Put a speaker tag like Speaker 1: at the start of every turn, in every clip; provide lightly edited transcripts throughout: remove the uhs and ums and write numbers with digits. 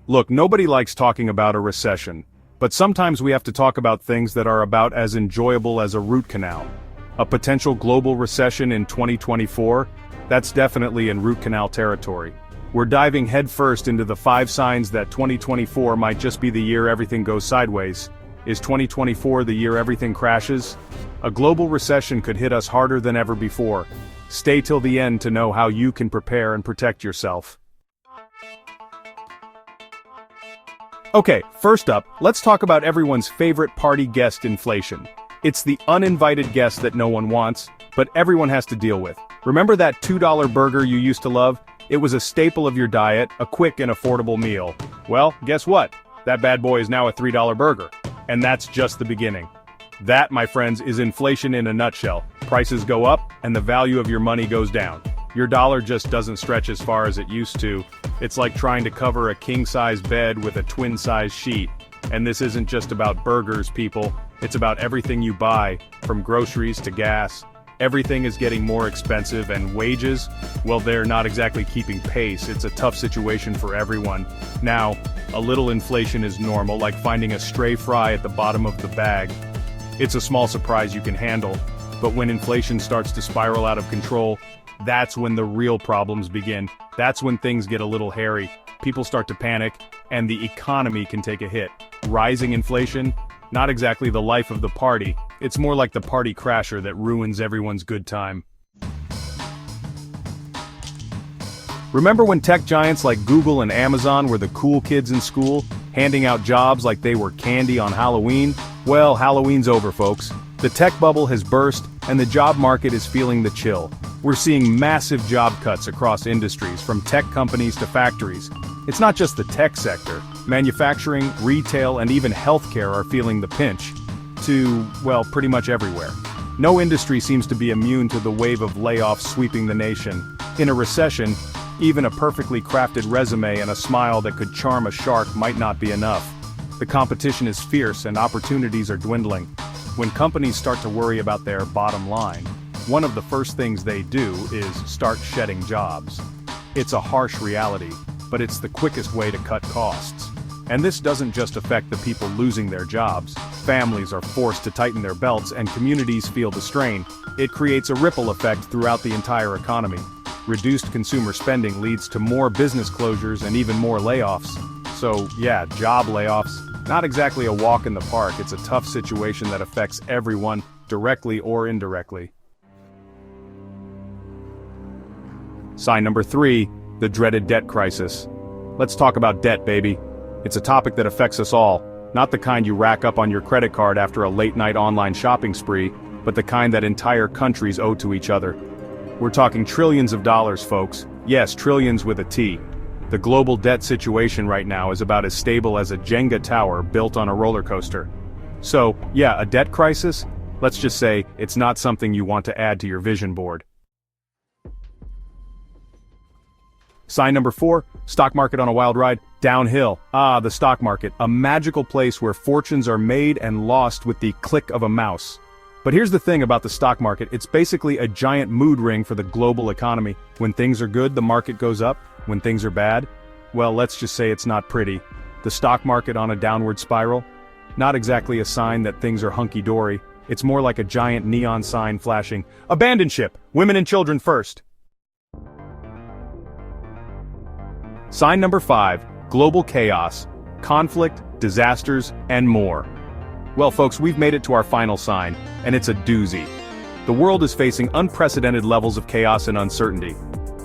Speaker 1: Look, nobody likes talking about a recession, but sometimes we have to talk about things that are about as enjoyable as a root canal. A potential global recession in 2024? That's definitely in root canal territory. We're diving headfirst into the 5 signs that 2024 might just be the year everything goes sideways. Is 2024 the year everything crashes? A global recession could hit us harder than ever before. Stay till the end to know how you can prepare and protect yourself. Okay, first up, let's talk about everyone's favorite party guest, inflation. It's the uninvited guest that no one wants, but everyone has to deal with. Remember that $2 burger you used to love? It was a staple of your diet, a quick and affordable meal. Well, guess what? That bad boy is now a $3 burger. And that's just the beginning. That, my friends, is inflation in a nutshell. Prices go up, and the value of your money goes down. Your dollar just doesn't stretch as far as it used to. It's like trying to cover a king-size bed with a twin-size sheet. And this isn't just about burgers, people. It's about everything you buy, from groceries to gas. Everything is getting more expensive, and wages, well, they're not exactly keeping pace. It's a tough situation for everyone. Now, a little inflation is normal, like finding a stray fry at the bottom of the bag. It's a small surprise you can handle, but when inflation starts to spiral out of control, that's when the real problems begin. That's when things get a little hairy. People start to panic, and the economy can take a hit. Rising inflation? Not exactly the life of the party. It's more like the party crasher that ruins everyone's good time. Remember when tech giants like Google and Amazon were the cool kids in school, handing out jobs like they were candy on Halloween? Well, Halloween's over, folks. The tech bubble has burst, and the job market is feeling the chill. We're seeing massive job cuts across industries, from tech companies to factories. It's not just the tech sector. Manufacturing, retail, and even healthcare are feeling the pinch. Well, pretty much everywhere. No industry seems to be immune to the wave of layoffs sweeping the nation. In a recession, even a perfectly crafted resume and a smile that could charm a shark might not be enough. The competition is fierce and opportunities are dwindling. When companies start to worry about their bottom line, one of the first things they do is start shedding jobs. It's a harsh reality, but it's the quickest way to cut costs. And this doesn't just affect the people losing their jobs. Families are forced to tighten their belts and communities feel the strain. It creates a ripple effect throughout the entire economy. Reduced consumer spending leads to more business closures and even more layoffs. So yeah, job layoffs, not exactly a walk in the park. It's a tough situation that affects everyone, directly or indirectly. Sign number 3, the dreaded debt crisis. Let's talk about debt, baby. It's a topic that affects us all, not the kind you rack up on your credit card after a late-night online shopping spree, but the kind that entire countries owe to each other. We're talking trillions of dollars, folks. Yes, trillions with a T. The global debt situation right now is about as stable as a Jenga tower built on a roller coaster. So, yeah, a debt crisis? Let's just say, it's not something you want to add to your vision board. Sign number 4, stock market on a wild ride, downhill. Ah, the stock market, a magical place where fortunes are made and lost with the click of a mouse. But here's the thing about the stock market, it's basically a giant mood ring for the global economy. When things are good, the market goes up. When things are bad, well, let's just say it's not pretty. The stock market on a downward spiral? Not exactly a sign that things are hunky-dory. It's more like a giant neon sign flashing, "Abandon ship! Women and children first!" Sign number 5, global chaos, conflict, disasters, and more. Well, folks, we've made it to our final sign, and it's a doozy. The world is facing unprecedented levels of chaos and uncertainty.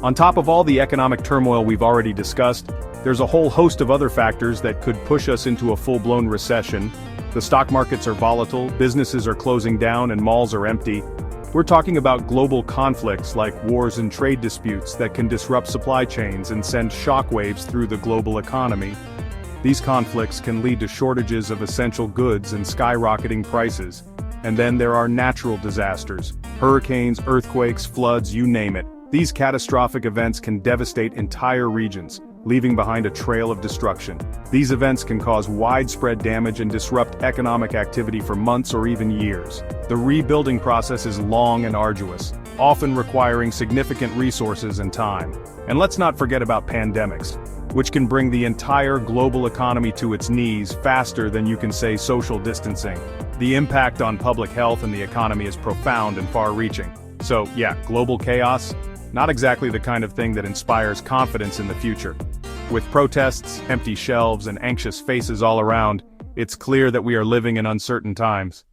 Speaker 1: On top of all the economic turmoil we've already discussed, there's a whole host of other factors that could push us into a full-blown recession. The stock markets are volatile, businesses are closing down, and malls are empty. We're talking about global conflicts like wars and trade disputes that can disrupt supply chains and send shockwaves through the global economy. These conflicts can lead to shortages of essential goods and skyrocketing prices. And then there are natural disasters, hurricanes, earthquakes, floods, you name it. These catastrophic events can devastate entire regions, leaving behind a trail of destruction. These events can cause widespread damage and disrupt economic activity for months or even years. The rebuilding process is long and arduous, often requiring significant resources and time. And let's not forget about pandemics. which can bring the entire global economy to its knees faster than you can say social distancing. The impact on public health and the economy is profound and far-reaching. So, yeah, global chaos, not exactly the kind of thing that inspires confidence in the future. With protests, empty shelves, and anxious faces all around, it's clear that we are living in uncertain times.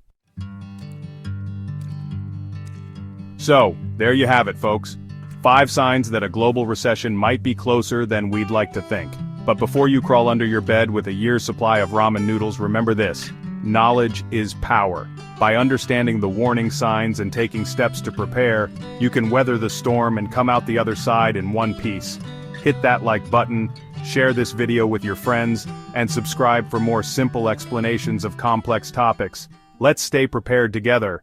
Speaker 1: So, there you have it, folks. 5 signs that a global recession might be closer than we'd like to think. But before you crawl under your bed with a year's supply of ramen noodles, remember this: knowledge is power. By understanding the warning signs and taking steps to prepare, you can weather the storm and come out the other side in one piece. Hit that like button, share this video with your friends, and subscribe for more simple explanations of complex topics. Let's stay prepared together.